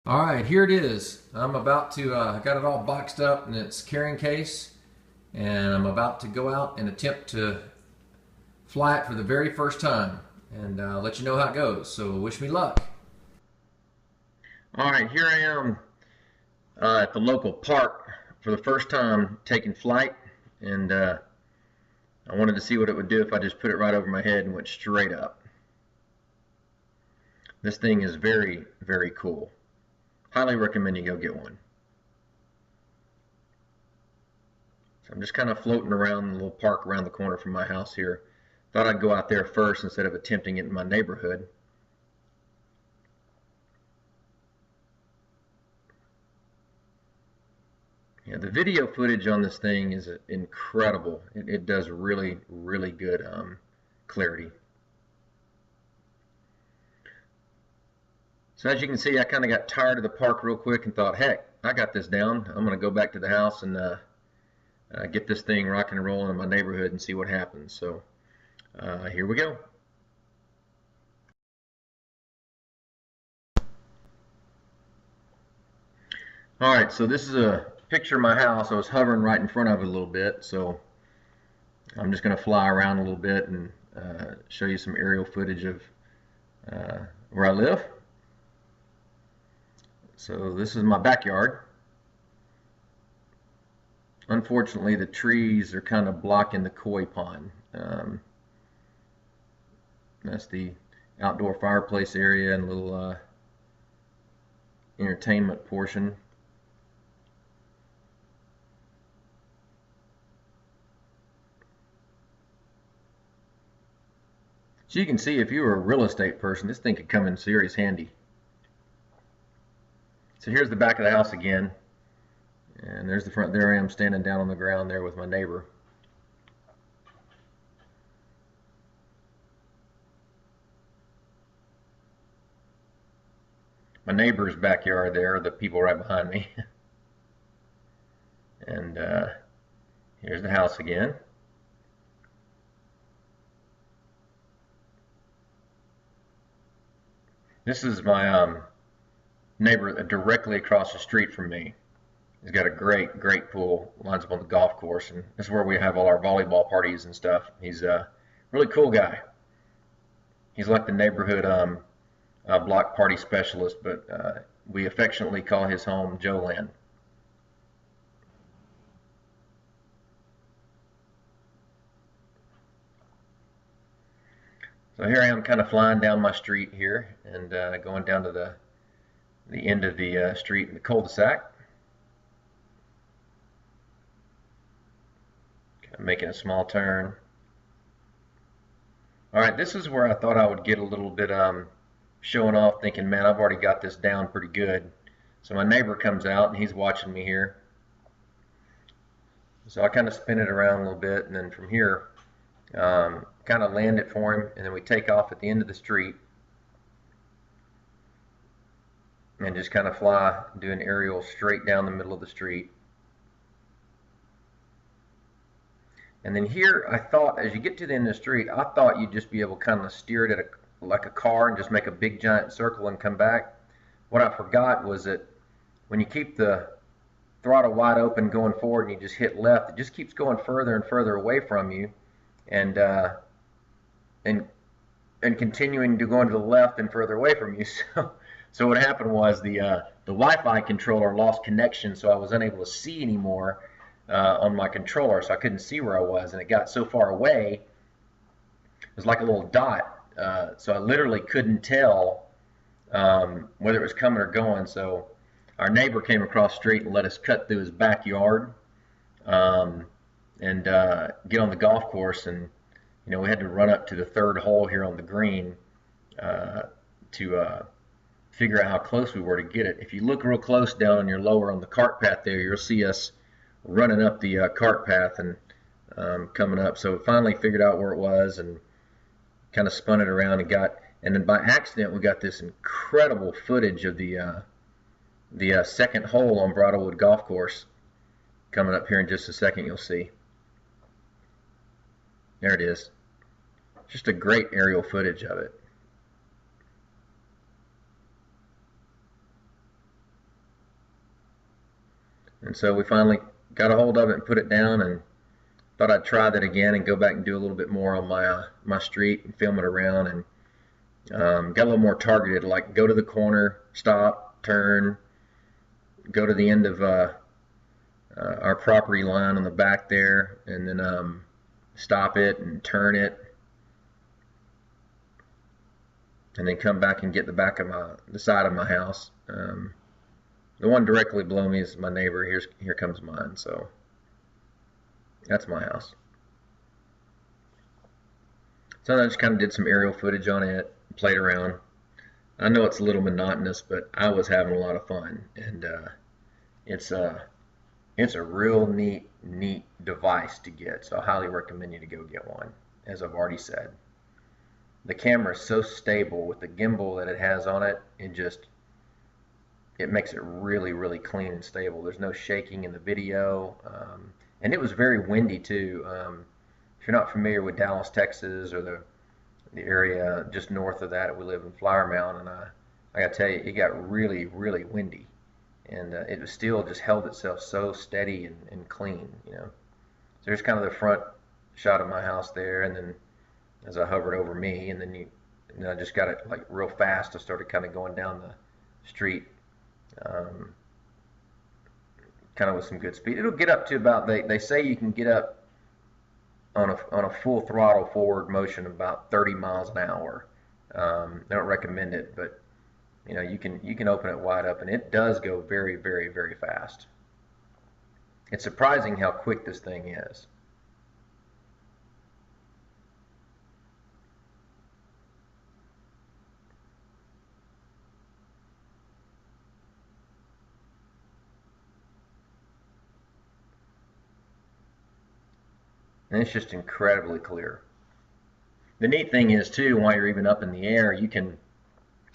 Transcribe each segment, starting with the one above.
All right, here it is. I'm about to, I got it all boxed up in its carrying case, and I'm about to go out and attempt to fly it for the very first time and let you know how it goes. So wish me luck. All right, here I am at the local park for the first time taking flight, and I wanted to see what it would do if I just put it right over my head and went straight up. This thing is very, very cool. Highly recommend you go get one. So I'm just kind of floating around the little park around the corner from my house here. Thought I'd go out there first instead of attempting it in my neighborhood. Yeah, the video footage on this thing is incredible. It does really, really good clarity. So as you can see, I kind of got tired of the park real quick and thought, heck, I got this down. I'm going to go back to the house and get this thing rocking and rolling in my neighborhood and see what happens. So here we go. All right, so this is a picture of my house. I was hovering right in front of it a little bit, so I'm just going to fly around a little bit and show you some aerial footage of where I live. So this is my backyard. Unfortunately, the trees are kind of blocking the koi pond. That's the outdoor fireplace area and little entertainment portion. So you can see, if you were a real estate person, this thing could come in serious handy. So here's the back of the house again, and there's the front. There I am standing down on the ground there with my neighbor. My neighbor's backyard there, the people right behind me. And here's the house again. This is my neighbor directly across the street from me. He's got a great, great pool, lines up on the golf course, and this is where we have all our volleyball parties and stuff. He's a really cool guy. He's like the neighborhood block party specialist, but we affectionately call his home Joe Land. So here I am kind of flying down my street here and going down to the end of the street in the cul-de-sac. Kind of making a small turn. All right, this is where I thought I would get a little bit showing off, thinking, man, I've already got this down pretty good. So my neighbor comes out and he's watching me here. So I kind of spin it around a little bit, and then from here, kind of land it for him, and then we take off at the end of the street and just kind of fly, do an aerial straight down the middle of the street. And then here, I thought, as you get to the end of the street, I thought you'd just be able to kind of steer it like a car and just make a big giant circle and come back. What I forgot was that when you keep the throttle wide open going forward and you just hit left, it just keeps going further and further away from you, and and continuing to go into the left and further away from you. So what happened was the Wi-Fi controller lost connection, so I was unable to see anymore on my controller, so I couldn't see where I was, and it got so far away, it was like a little dot, so I literally couldn't tell whether it was coming or going. So our neighbor came across the street and let us cut through his backyard and get on the golf course, and we had to run up to the third hole here on the green to figure out how close we were to get it. If you look real close down on your lower on the cart path there, you'll see us running up the cart path and coming up. So we finally figured out where it was and kind of spun it around and then by accident we got this incredible footage of the second hole on Bridlewood Golf Course coming up here in just a second. You'll see. There it is. Just a great aerial footage of it. And so we finally got a hold of it and put it down, and thought I'd try that again and go back and do a little bit more on my street and film it around, and got a little more targeted, like go to the corner, stop, turn, go to the end of our property line on the back there, and then stop it and turn it, and then come back and get the back of the side of my house. The one directly below me is my neighbor. Here comes mine. So that's my house. So I just kind of did some aerial footage on it, played around. I know it's a little monotonous, but I was having a lot of fun, and it's a real neat device to get. So I highly recommend you to go get one, as I've already said. The camera is so stable with the gimbal that it has on it, it makes it really clean and stable. There's no shaking in the video, and it was very windy too. If you're not familiar with Dallas, Texas, or the area just north of that, we live in Flower Mound, and I gotta tell you, it got really windy, and it was still just held itself so steady and clean, you know. So there's kind of the front shot of my house there, and then as I hovered over me, and then I just got it like real fast. I started kind of going down the street, kind of with some good speed. It'll get up to about, they say you can get up on a full throttle forward motion about 30 miles an hour. They don't recommend it, but you know, you can open it wide up, and it does go very fast. It's surprising how quick this thing is. And it's just incredibly clear. The neat thing is too, while you're even up in the air, you can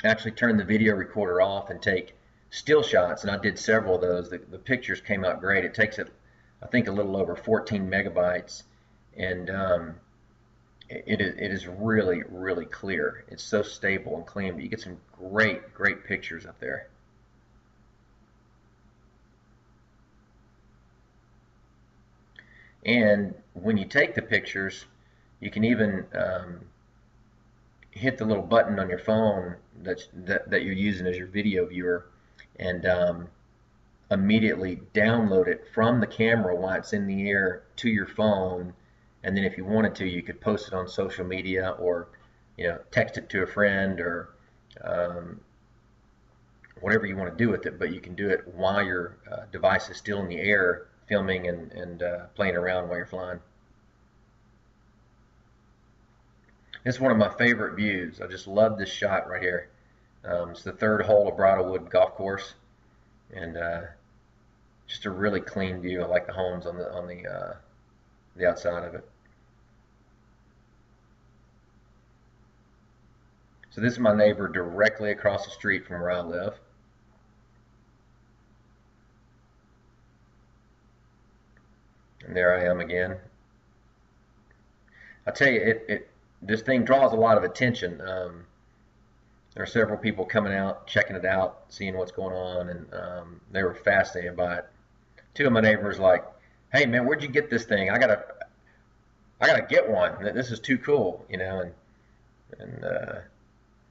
actually turn the video recorder off and take still shots, and I did several of those. The pictures came out great. It takes it, I think, a little over 14 megabytes, and it is really clear. It's so stable and clean, but you get some great pictures up there. And when you take the pictures, you can even hit the little button on your phone that you're using as your video viewer, and immediately download it from the camera while it's in the air to your phone. And then if you wanted to, you could post it on social media, or text it to a friend, or whatever you want to do with it. But you can do it while your device is still in the air, filming and playing around while you're flying. It's one of my favorite views. I just love this shot right here. It's the third hole of Bridlewood Golf Course, and just a really clean view. I like the homes on the outside of it. So this is my neighbor directly across the street from where I live. And there I am again. I tell you, this thing draws a lot of attention. There are several people coming out, checking it out, seeing what's going on, and they were fascinated by it. Two of my neighbors like, "Hey man, where'd you get this thing? I gotta get one. This is too cool," and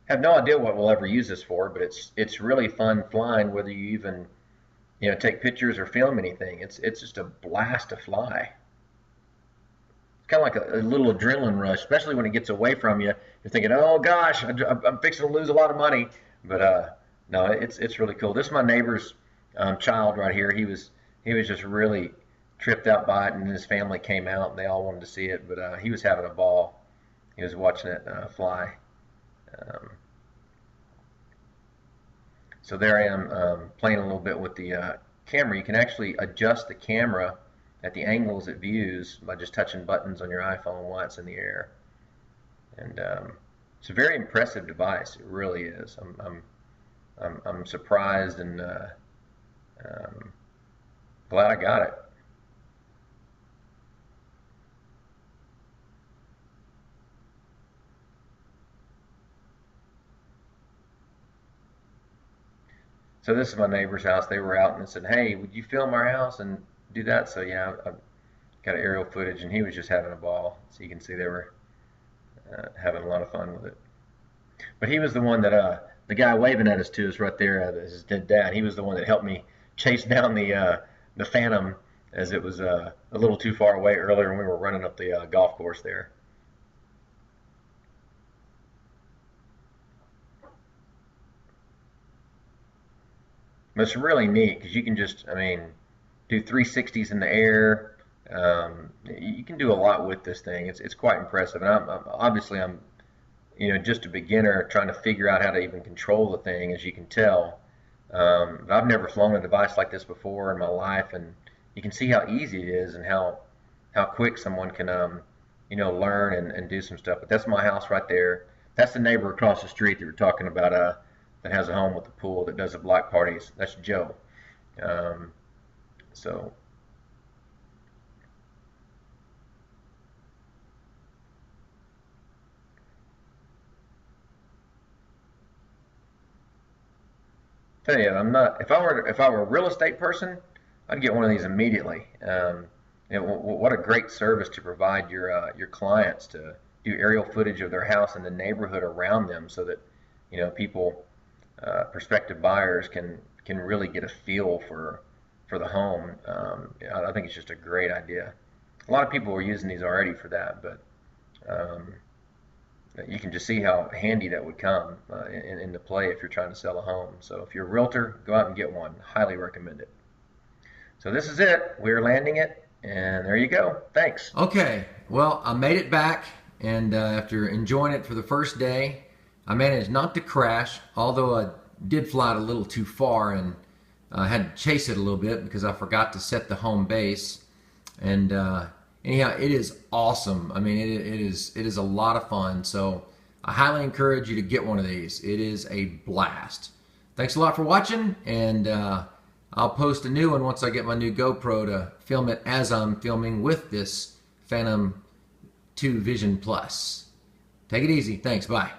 have no idea what we'll ever use this for, but it's really fun flying, whether you even take pictures or film anything. It's just a blast to fly. Kind of like a little adrenaline rush, especially when it gets away from you. You're thinking, "Oh gosh, I'm fixing to lose a lot of money," but no, it's really cool. This is my neighbor's child right here. He was just really tripped out by it, and his family came out, and they all wanted to see it. But he was having a ball. He was watching it fly. So there I am playing a little bit with the camera. You can actually adjust the camera at the angles it views by just touching buttons on your iPhone while it's in the air. And it's a very impressive device. It really is. I'm surprised and glad I got it. So this is my neighbor's house. They were out and said, "Hey, would you film our house and do that?" So yeah, I got aerial footage, and he was just having a ball. So you can see they were having a lot of fun with it. But he was the one that the guy waving at us to us right there, his dead dad. He was the one that helped me chase down the Phantom as it was a little too far away earlier when we were running up the golf course there. But it's really neat because you can just, I mean, do 360s in the air. You can do a lot with this thing. It's quite impressive. And obviously I'm just a beginner trying to figure out how to even control the thing, as you can tell. But I've never flown a device like this before in my life, and you can see how easy it is and how quick someone can learn and do some stuff. But that's my house right there. That's the neighbor across the street that we're talking about that has a home with a pool that does the block parties. That's Joe. Um, so tell you, I'm not. If I were a real estate person, I'd get one of these immediately. What a great service to provide your clients to do aerial footage of their house and the neighborhood around them, so that people, prospective buyers can really get a feel for the home. I think it's just a great idea. A lot of people are using these already for that, but um, you can just see how handy that would come into play if you're trying to sell a home. So if you're a realtor, go out and get one. Highly recommend it. So this is it. We're landing it, and there you go. Thanks. Okay, well, I made it back, and after enjoying it for the first day, I managed not to crash, although I did fly it a little too far and had to chase it a little bit because I forgot to set the home base. And anyhow, it is awesome. I mean, it is a lot of fun. So I highly encourage you to get one of these. It is a blast. Thanks a lot for watching, and I'll post a new one once I get my new GoPro to film it as I'm filming with this Phantom 2 Vision Plus. Take it easy. Thanks. Bye.